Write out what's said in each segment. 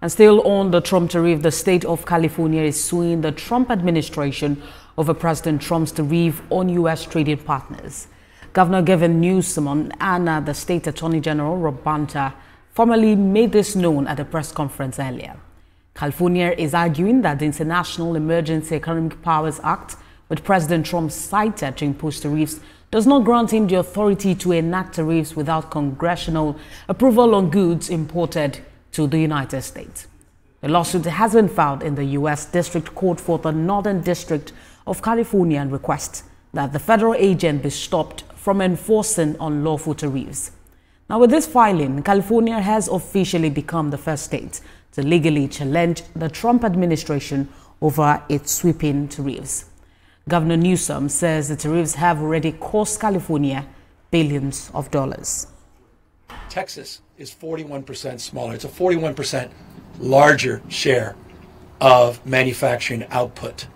And still on the Trump tariff, the state of California is suing the Trump administration over President Trump's tariff on U.S. trading partners. Governor Gavin Newsom and the State Attorney General Rob Bonta formally made this known at a press conference earlier. California is arguing that the International Emergency Economic Powers Act, which President Trump cited to impose tariffs, does not grant him the authority to enact tariffs without congressional approval on goods imported to the United States. The lawsuit has been filed in the U.S. District Court for the Northern District of California and requests that the federal agent be stopped from enforcing unlawful tariffs. Now, with this filing, California has officially become the first state to legally challenge the Trump administration over its sweeping tariffs. Governor Newsom says the tariffs have already cost California billions of dollars. Texas is 41% smaller. It's a 41% larger share of manufacturing output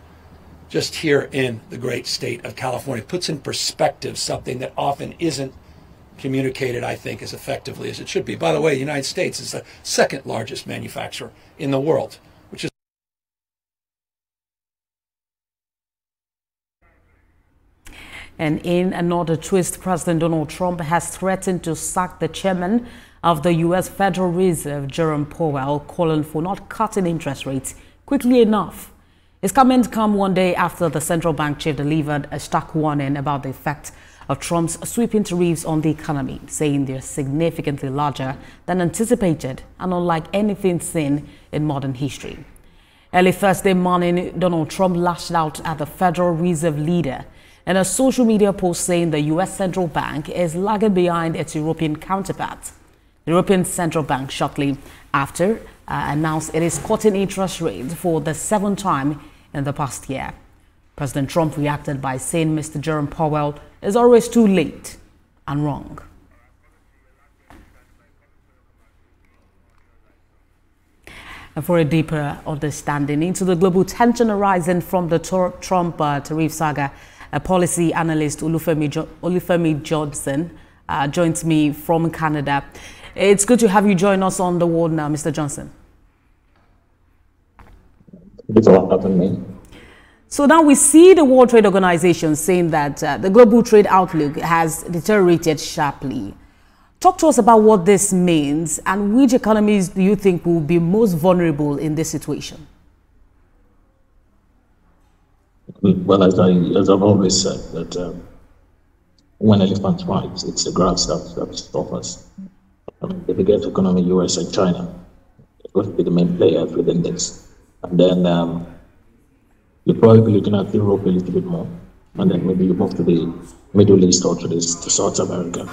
just here in the great state of California. It puts in perspective something that often isn't communicated, I think, as effectively as it should be. By the way, the United States is the second largest manufacturer in the world, which is And in another twist, President Donald Trump has threatened to sack the chairman of the U.S. Federal Reserve, Jerome Powell, calling for not cutting interest rates quickly enough. His comments come one day after the central bank chief delivered a stark warning about the effect of Trump's sweeping tariffs on the economy, saying they're significantly larger than anticipated and unlike anything seen in modern history. Early Thursday morning, Donald Trump lashed out at the Federal Reserve leader in a social media post saying the U.S. Central Bank is lagging behind its European counterpart. The European Central Bank shortly after announced it is cutting interest rates for the seventh time in the past year. President Trump reacted by saying Mr. Jerome Powell is always too late and wrong. And for a deeper understanding into the global tension arising from the Trump tariff saga, a policy analyst Olufemi Johnson joins me from Canada. It's good to have you join us on the wall now, Mr. Johnson. Thanks for having me. So now we see the World Trade Organization saying that the global trade outlook has deteriorated sharply. Talk to us about what this means and which economies do you think will be most vulnerable in this situation? Well, as I've always said, that when elephants fight, it's the grass that suffers. The biggest economy, US and China, are going to be the main players within this. And then you're probably looking at Europe a little bit more, and then maybe you move to the Middle East or to South America.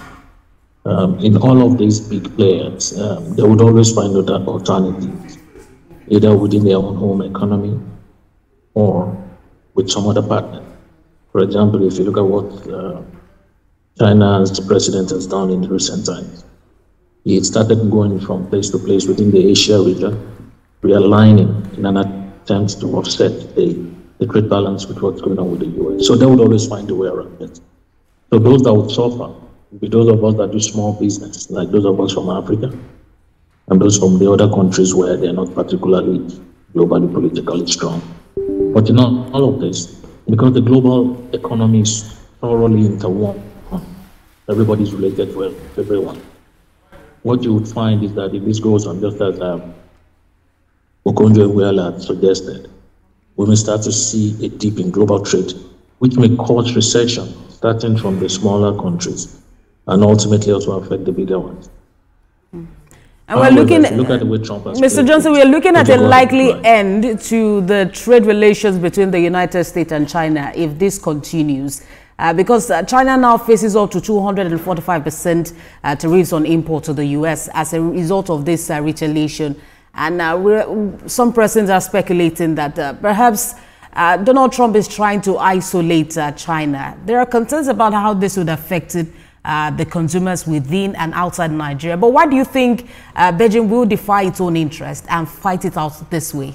In all of these big players, they would always find alternatives, either within their own home economy or with some other partner. For example, if you look at what China's president has done in recent times, he started going from place to place within the Asia region, realigning in an attempt to offset the trade balance with what's going on with the US. So they would always find a way around it. So those that would suffer would be those of us that do small business, like those of us from Africa, and those from the other countries where they're not particularly globally politically strong. But in all of this, because the global economy is thoroughly interwoven, everybody's related to everyone. What you would find is that if this goes on, just as Okonjo-Iweala had suggested, we may start to see a dip in global trade, which may cause recession, starting from the smaller countries, and ultimately also affect the bigger ones. And we're looking look at the way Trump has Mr. Johnson, we are looking at a likely end to the trade relations between the United States and China if this continues. Because China now faces up to 245% tariffs on import to the U.S. as a result of this retaliation. And some persons are speculating that perhaps Donald Trump is trying to isolate China. There are concerns about how this would affect the consumers within and outside Nigeria. But why do you think Beijing will defy its own interest and fight it out this way?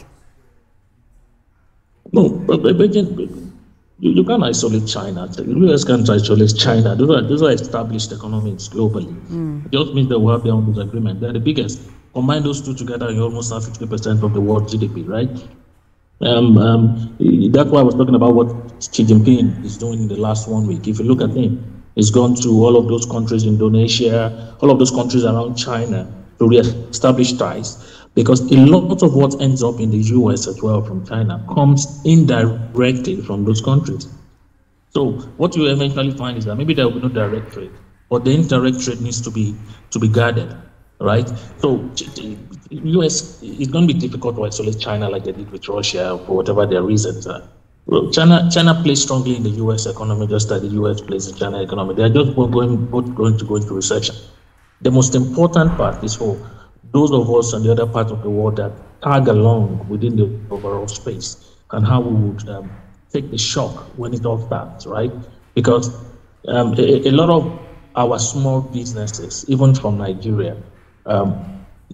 No, but Beijing, you can't isolate China. The US can't isolate China. Those are established economies globally. It just means that we have their own disagreement. They're the biggest Combine those two together, you almost have 50% of the world GDP, right? That's why I was talking about what Xi Jinping is doing in the last 1 week. If you look at him, he's gone to all of those countries, Indonesia, all of those countries around China, to re-establish ties, because a lot of what ends up in the US as well from China comes indirectly from those countries. So what you eventually find is that maybe there will be no direct trade, but the indirect trade needs to be guarded, right? So US, it's going to be difficult to isolate China like they did with Russia for whatever their reasons are. Well, China plays strongly in the US economy, just like the US plays in the China economy. They are just both going to go into recession. The most important part is for those of us on the other part of the world that tag along within the overall space, and how we would take the shock when it all starts, right? Because a lot of our small businesses, even from Nigeria,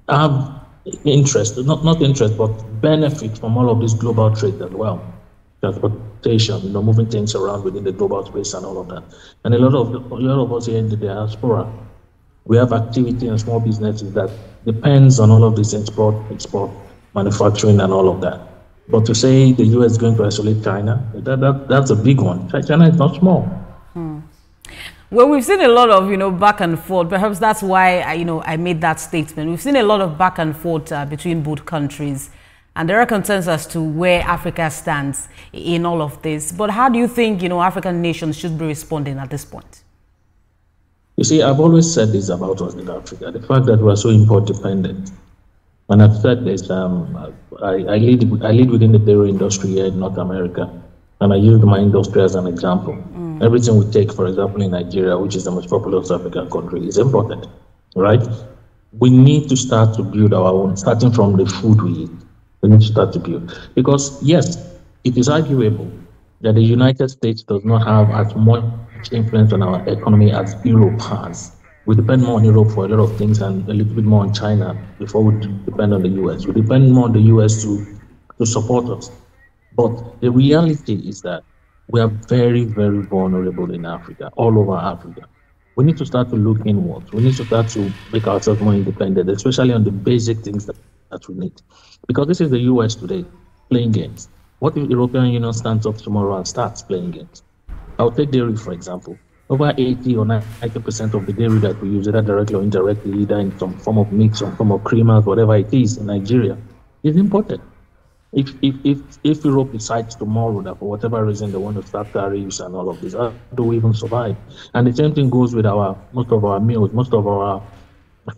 have interest, not interest, but benefit from all of this global trade as well. Transportation, moving things around within the global space and all of that. And a lot of us here in the diaspora, we have activity and small businesses that depends on all of this export, manufacturing and all of that. But to say the US is going to isolate China, that's a big one. China is not small. Well, we've seen a lot of, back and forth. Perhaps that's why, I made that statement. We've seen a lot of back and forth between both countries. And there are concerns as to where Africa stands in all of this. But how do you think, African nations should be responding at this point? You see, I've always said this about us in Africa, the fact that we're so import dependent. And I've said this, I lead within the dairy industry here in North America, and I use my industry as an example. Everything we take, for example, in Nigeria, which is the most populous African country, is imported, right? We need to start to build our own, starting from the food we eat. We need to start to build. Because, yes, it is arguable that the United States does not have as much influence on our economy as Europe has. We depend more on Europe for a lot of things and a little bit more on China before we depend on the US. We depend more on the US to support us. But the reality is that we are very, very vulnerable in Africa, all over Africa. We need to start to look inwards. We need to start to make ourselves more independent, especially on the basic things that we need. Because this is the US today, playing games. What if the European Union stands up tomorrow and starts playing games? I'll take dairy, for example. Over 80 or 90% of the dairy that we use, either directly or indirectly, either in some form of mix, some form of creamers, whatever it is in Nigeria, is imported. If Europe decides tomorrow that for whatever reason they want to start tariffs and all of this, how do we even survive? And the same thing goes with most of our meals, most of our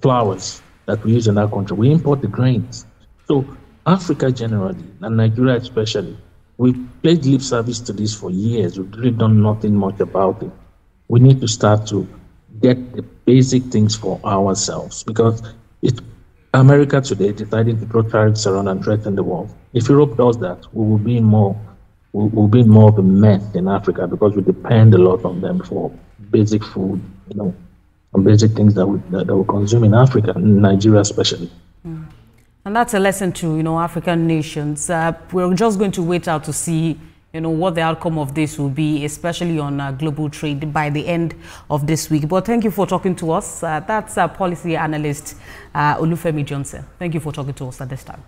flours that we use in our country. We import the grains. So Africa generally, and Nigeria especially, we've played lip service to this for years. We've really done nothing much about it. We need to start to get the basic things for ourselves, because it's America today deciding to throw tariffs around and threaten the world. If Europe does that, we will be in more of a mess in Africa, because we depend a lot on them for basic food, and basic things that we consume in Africa, in Nigeria especially. And that's a lesson to African nations. We're just going to wait out to see what the outcome of this will be, especially on global trade by the end of this week. But thank you for talking to us. That's policy analyst Olufemi Johnson. Thank you for talking to us at this time.